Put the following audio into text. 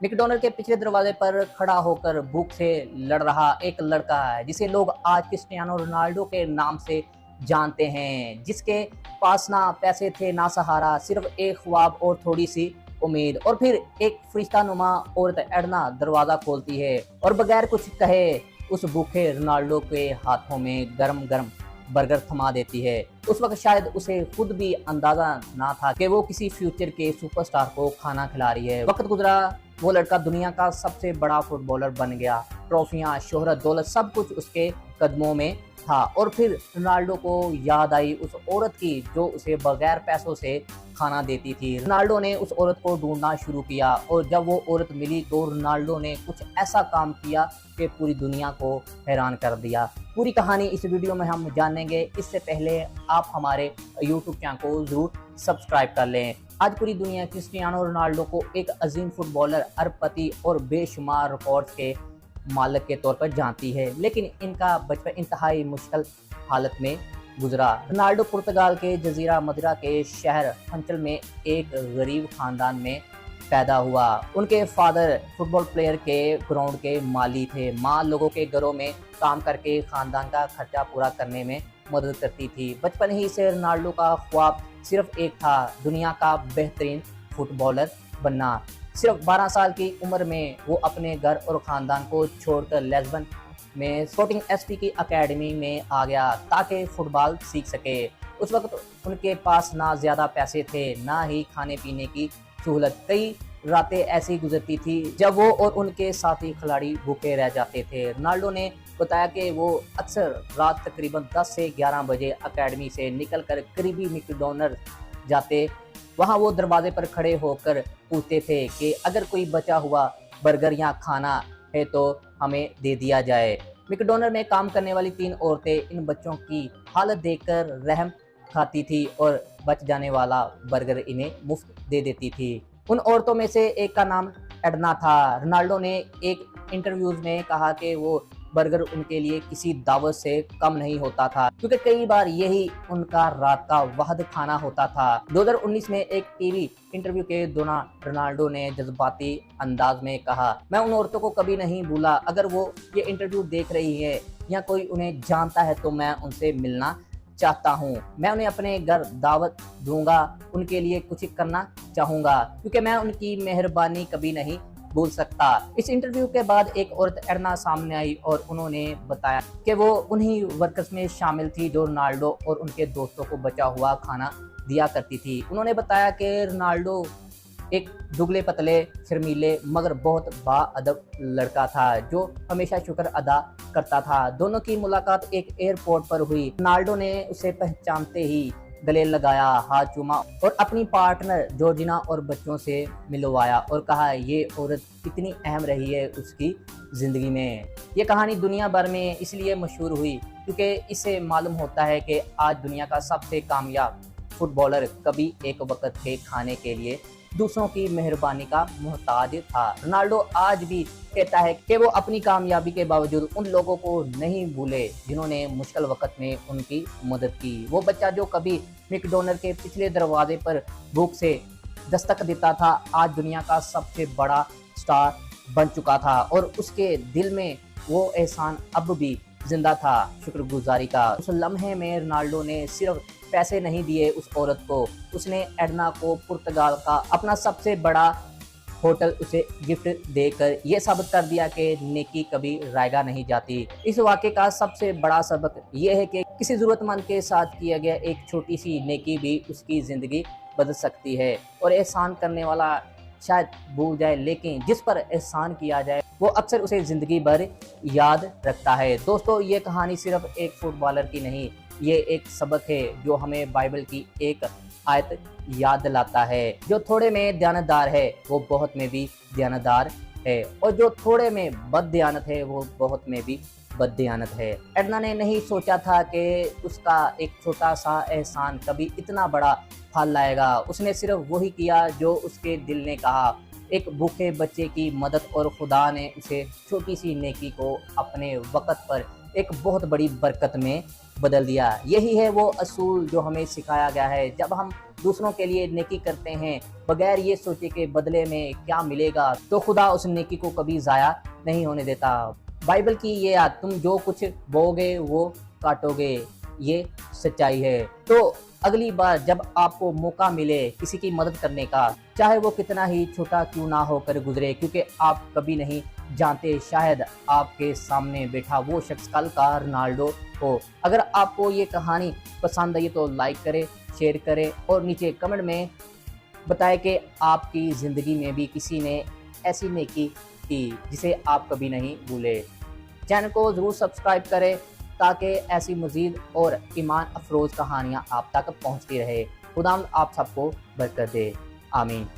McDonald के पिछले दरवाजे पर खड़ा होकर भूख से लड़ रहा एक लड़का है जिसे लोग आज क्रिस्टियानो रोनाल्डो के नाम से जानते हैं, जिसके पास ना पैसे थे ना सहारा, सिर्फ एक ख्वाब और थोड़ी सी उम्मीद। और फिर एक फरिश्तानुमा औरत एडना दरवाजा खोलती है और बगैर कुछ कहे उस भूखे रोनाल्डो के हाथों में गरम गरम बर्गर थमा देती है। उस वक्त शायद उसे खुद भी अंदाजा ना था कि वो किसी फ्यूचर के सुपरस्टार को खाना खिला रही है। वक्त गुजरा, वो लड़का दुनिया का सबसे बड़ा फुटबॉलर बन गया। ट्रॉफियां, शोहरत, दौलत सब कुछ उसके कदमों में था। और फिर रोनाल्डो को याद आई उस औरत की जो उसे बगैर पैसों से खाना देती थी। रोनाल्डो ने उस औरत को ढूंढना शुरू किया और जब वो औरत मिली तो रोनाल्डो ने कुछ ऐसा काम किया कि पूरी दुनिया को हैरान कर दिया। पूरी कहानी इस वीडियो में हम जानेंगे। इससे पहले आप हमारे यूट्यूब चैनल को जरूर सब्सक्राइब कर लें। आज पूरी दुनिया क्रिस्टियानो रोनाल्डो को एक अजीम फुटबॉलर, अरबपति और बेशुमार रिकॉर्ड्स के मालिक के तौर पर जानती है, लेकिन इनका बचपन इंतहाई मुश्किल हालत में गुजरा। रोनाल्डो पुर्तगाल के जजीरा मदिरा के शहर फंचल में एक गरीब खानदान में पैदा हुआ। उनके फादर फुटबॉल प्लेयर के ग्राउंड के माली थे। माँ लोगों के घरों में काम करके खानदान का खर्चा पूरा करने में मदद करती थी। बचपन ही से रोनाल्डो का ख्वाब सिर्फ एक था, दुनिया का बेहतरीन फुटबॉलर बनना। सिर्फ 12 साल की उम्र में वो अपने घर और ख़ानदान को छोड़कर लिस्बन में स्पोर्टिंग एसपी की एकेडमी में आ गया ताकि फुटबॉल सीख सके। उस वक्त उनके पास ना ज़्यादा पैसे थे ना ही खाने पीने की सहूलत। कई रातें ऐसी गुजरती थी जब वो और उनके साथी खिलाड़ी भूखे रह जाते थे। रोनाल्डो ने बताया कि वो अक्सर रात तकरीबन 10 से 11 बजे एकेडमी से निकलकर करीबी मैकडॉनल्ड जाते। वहाँ वो दरवाजे पर खड़े होकर पूछते थे कि अगर कोई बचा हुआ बर्गर या खाना है तो हमें दे दिया जाए। मैकडॉनल्ड में काम करने वाली 3 औरतें इन बच्चों की हालत देखकर रहम खाती थी और बच जाने वाला बर्गर इन्हें मुफ्त दे देती थी। उन औरतों में से एक का नाम एडना था। रोनाल्डो ने एक इंटरव्यूज में कहा कि वो बर्गर उनके लिए किसी दावत से कम नहीं होता था, क्योंकि कई बार यही उनका रात का वाहिद खाना होता था। 2019 में एक टीवी इंटरव्यू के दौरान रोनाल्डो ने जज्बाती अंदाज में कहा, मैं उन औरतों को कभी नहीं भूला। अगर वो ये इंटरव्यू देख रही है या कोई उन्हें जानता है तो मैं उनसे मिलना चाहता हूँ। मैं उन्हें अपने घर दावत दूंगा, उनके लिए कुछ करना चाहूँगा, क्योंकि मैं उनकी मेहरबानी कभी नहीं भूल सकता। इस इंटरव्यू के बाद एक औरत एडना सामने आई और उन्होंने बताया कि वो उन्हीं वर्कर्स में शामिल थी जो रोनाल्डो और उनके दोस्तों को बचा हुआ खाना दिया करती थी। उन्होंने बताया कि रोनाल्डो एक दुबले पतले, शर्मीले मगर बहुत बाअदब लड़का था जो हमेशा शुक्र अदा करता था। दोनों की मुलाकात एक एयरपोर्ट पर हुई। रोनाल्डो ने उसे पहचानते ही गले लगाया, हाथ चूमा और अपनी पार्टनर जॉर्जिना और बच्चों से मिलवाया और कहा ये औरत कितनी अहम रही है उसकी ज़िंदगी में। ये कहानी दुनिया भर में इसलिए मशहूर हुई क्योंकि इससे मालूम होता है कि आज दुनिया का सबसे कामयाब फुटबॉलर कभी एक वक्त के खाने के लिए दूसरों की मेहरबानी का मोहताज था। रोनाल्डो आज भी कहता है कि वो अपनी कामयाबी के बावजूद उन लोगों को नहीं भूले जिन्होंने मुश्किल वक्त में उनकी मदद की। वो बच्चा जो कभी मैकडॉनल्ड के पिछले दरवाजे पर भूख से दस्तक देता था आज दुनिया का सबसे बड़ा स्टार बन चुका था और उसके दिल में वो एहसान अब भी जिंदा था, शुक्रगुजारी का। उस लम्हे में रोनाल्डो ने सिर्फ पैसे नहीं दिए उस औरत को, उसने एडना को पुर्तगाल का अपना सबसे बड़ा होटल उसे गिफ्ट देकर यह साबित कर दिया कि नेकी कभी रायगा नहीं जाती। इस वाक़े का सबसे बड़ा सबक यह है कि किसी ज़रूरतमंद के साथ किया गया एक छोटी सी नेकी भी उसकी ज़िंदगी बदल सकती है। और एहसान करने वाला शायद भूल जाए, लेकिन जिस पर एहसान किया जाए वो अक्सर उसे ज़िंदगी भर याद रखता है। दोस्तों, ये कहानी सिर्फ एक फुटबॉलर की नहीं, ये एक सबक है जो हमें बाइबल की एक आयत याद दिलाता है, जो थोड़े में दयानतदार है वो बहुत में भी दयानतदार है और जो थोड़े में बददयानत है वो बहुत में भी बददयानत है। एडना ने नहीं सोचा था कि उसका एक छोटा सा एहसान कभी इतना बड़ा फल लाएगा। उसने सिर्फ वही किया जो उसके दिल ने कहा, एक भूखे बच्चे की मदद, और खुदा ने उसे छोटी सी नेकी को अपने वक़्त पर एक बहुत बड़ी बरकत में बदल दिया। यही है वो असूल जो हमें सिखाया गया है। जब हम दूसरों के लिए नेकी करते हैं बगैर ये सोचे कि बदले में क्या मिलेगा, तो खुदा उस नेकी को कभी ज़ाया नहीं होने देता। बाइबल की ये याद, तुम जो कुछ बोओगे वो काटोगे, ये सच्चाई है। तो अगली बार जब आपको मौका मिले किसी की मदद करने का, चाहे वो कितना ही छोटा क्यों ना होकर गुजरे, क्योंकि आप कभी नहीं जानते, शायद आपके सामने बैठा वो शख्स कल का रोनाल्डो हो। अगर आपको ये कहानी पसंद आई तो लाइक करें, शेयर करें और नीचे कमेंट में बताएं कि आपकी ज़िंदगी में भी किसी ने ऐसी नेकी की जिसे आप कभी नहीं भूले। चैनल को ज़रूर सब्सक्राइब करें ताकि ऐसी मज़ीद और ईमान अफरोज़ कहानियाँ आप तक पहुँचती रहे। खुदा आप सबको बरकत दे। आमीन।